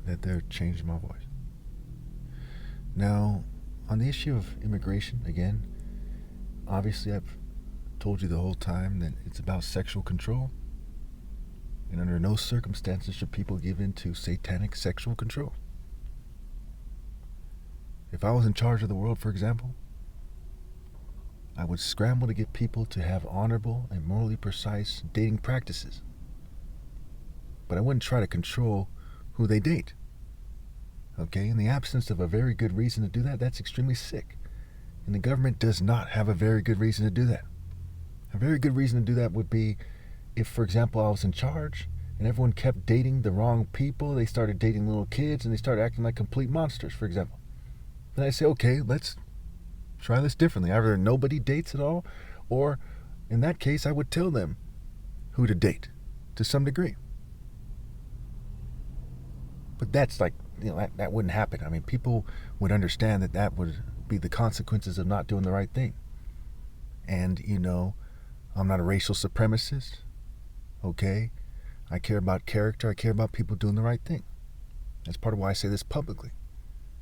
that they're changing my voice. Now, on the issue of immigration, again, obviously I've told you the whole time that it's about sexual control. And under no circumstances should people give in to satanic sexual control. If I was in charge of the world, for example, I would scramble to get people to have honorable and morally precise dating practices. But I wouldn't try to control who they date. Okay? In the absence of a very good reason to do that, that's extremely sick. And the government does not have a very good reason to do that. A very good reason to do that would be if, for example, I was in charge and everyone kept dating the wrong people. They started dating little kids and they started acting like complete monsters, for example. Then I say, okay, let's try this differently. Either nobody dates at all, or in that case, I would tell them who to date to some degree. But that's like, that wouldn't happen. I mean, people would understand that that would be the consequences of not doing the right thing. And, I'm not a racial supremacist, okay? I care about character. I care about people doing the right thing. That's part of why I say this publicly.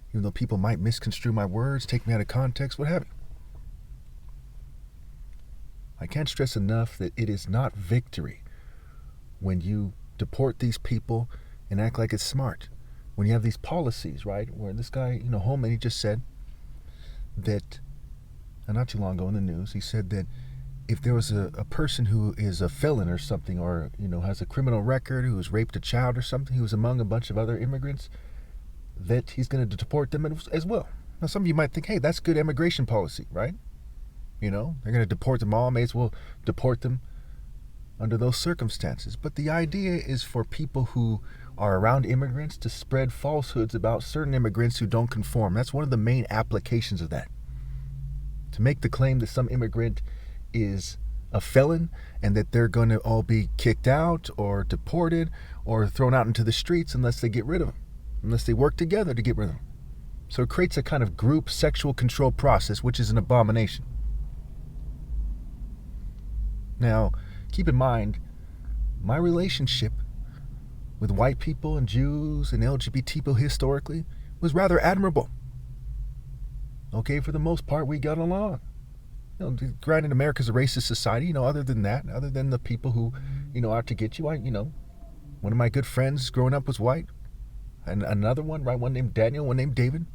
Even though people might misconstrue my words, take me out of context, what have you. I can't stress enough that it is not victory when you deport these people and act like it's smart. When you have these policies, right, where this guy, Holman, he just said that, not too long ago in the news, he said that if there was a person who is a felon or something, or, has a criminal record, who has raped a child or something, who was among a bunch of other immigrants, that he's going to deport them as well. Now, some of you might think, hey, that's good immigration policy, right? They're going to deport them all. May as well deport them under those circumstances. But the idea is for people who are around immigrants to spread falsehoods about certain immigrants who don't conform. That's one of the main applications of that. To make the claim that some immigrant is a felon and that they're going to all be kicked out or deported or thrown out into the streets unless they get rid of them, unless they work together to get rid of them. So it creates a kind of group sexual control process, which is an abomination. Now, keep in mind, my relationship with white people and Jews and LGBT people historically was rather admirable. Okay, for the most part, we got along. Granted, America's a racist society, other than that, other than the people who, out to get you. One of my good friends growing up was white. And another one, right, one named Daniel, one named David.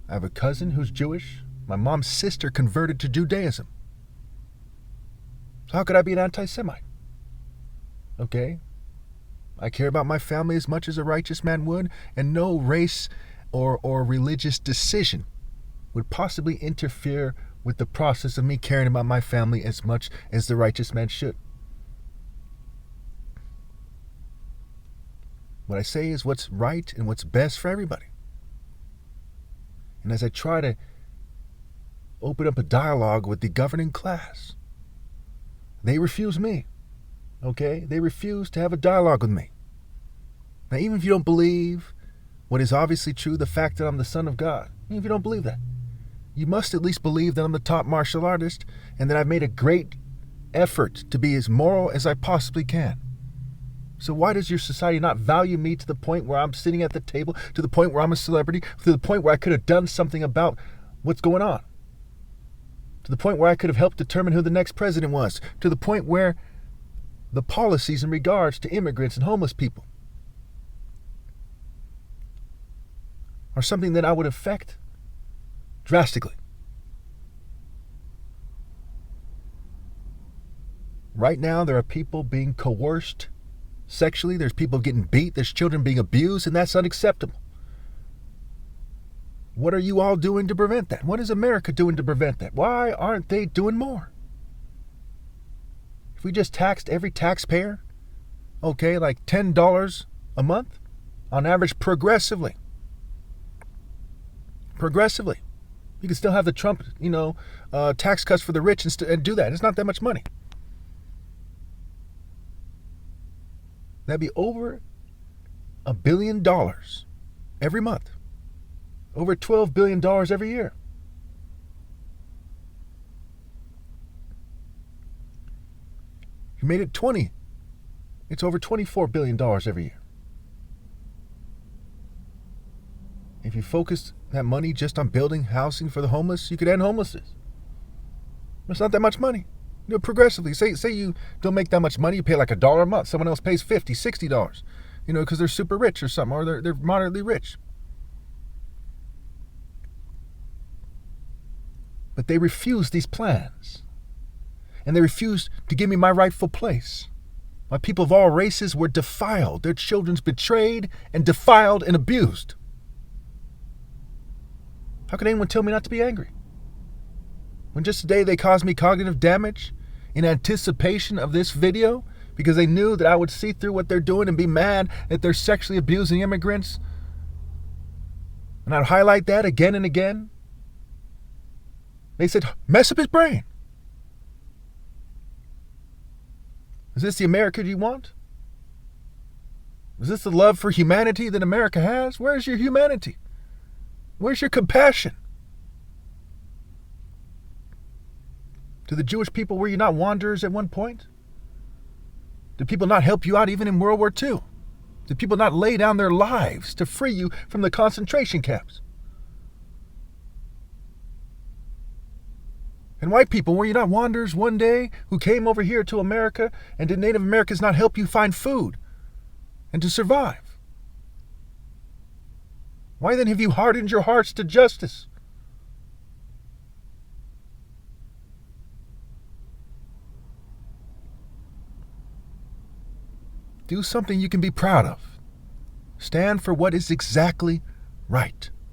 I have a cousin who's Jewish. My mom's sister converted to Judaism. So how could I be an anti-Semite? Okay? I care about my family as much as a righteous man would, and no race or religious decision would possibly interfere with the process of me caring about my family as much as the righteous man should. What I say is what's right and what's best for everybody. And as I try to open up a dialogue with the governing class, they refuse me. Okay? They refuse to have a dialogue with me. Now, even if you don't believe what is obviously true, the fact that I'm the son of God, even if you don't believe that, you must at least believe that I'm the top martial artist and that I've made a great effort to be as moral as I possibly can. So why does your society not value me to the point where I'm sitting at the table, to the point where I'm a celebrity, to the point where I could have done something about what's going on, to the point where I could have helped determine who the next president was, to the point where the policies in regards to immigrants and homeless people are something that I would affect drastically. Right now, there are people being coerced sexually. There's people getting beat. There's children being abused, and that's unacceptable. What are you all doing to prevent that? What is America doing to prevent that? Why aren't they doing more? If we just taxed every taxpayer, okay, like $10 a month on average progressively. You can still have the Trump, tax cuts for the rich and do that. It's not that much money. That'd be over $1 billion every month. Over $12 billion every year. You made it 20. It's over $24 billion every year. If you focused that money just on building housing for the homeless, you could end homelessness. It's not that much money. You know, progressively, say you don't make that much money, you pay like $1 a month. Someone else pays $50, $60, you know, because they're super rich or something, or they're moderately rich. But they refused these plans. And they refused to give me my rightful place. My people of all races were defiled, their children's betrayed and defiled and abused. How can anyone tell me not to be angry? When just today they caused me cognitive damage in anticipation of this video because they knew that I would see through what they're doing and be mad that they're sexually abusing immigrants. And I'd highlight that again and again. They said, mess up his brain. Is this the America you want? Is this the love for humanity that America has? Where's your humanity? Where's your compassion? To the Jewish people, were you not wanderers at one point? Did people not help you out even in World War II? Did people not lay down their lives to free you from the concentration camps? And white people, were you not wanderers one day who came over here to America, and did Native Americans not help you find food and to survive? Why then have you hardened your hearts to justice? Do something you can be proud of. Stand for what is exactly right.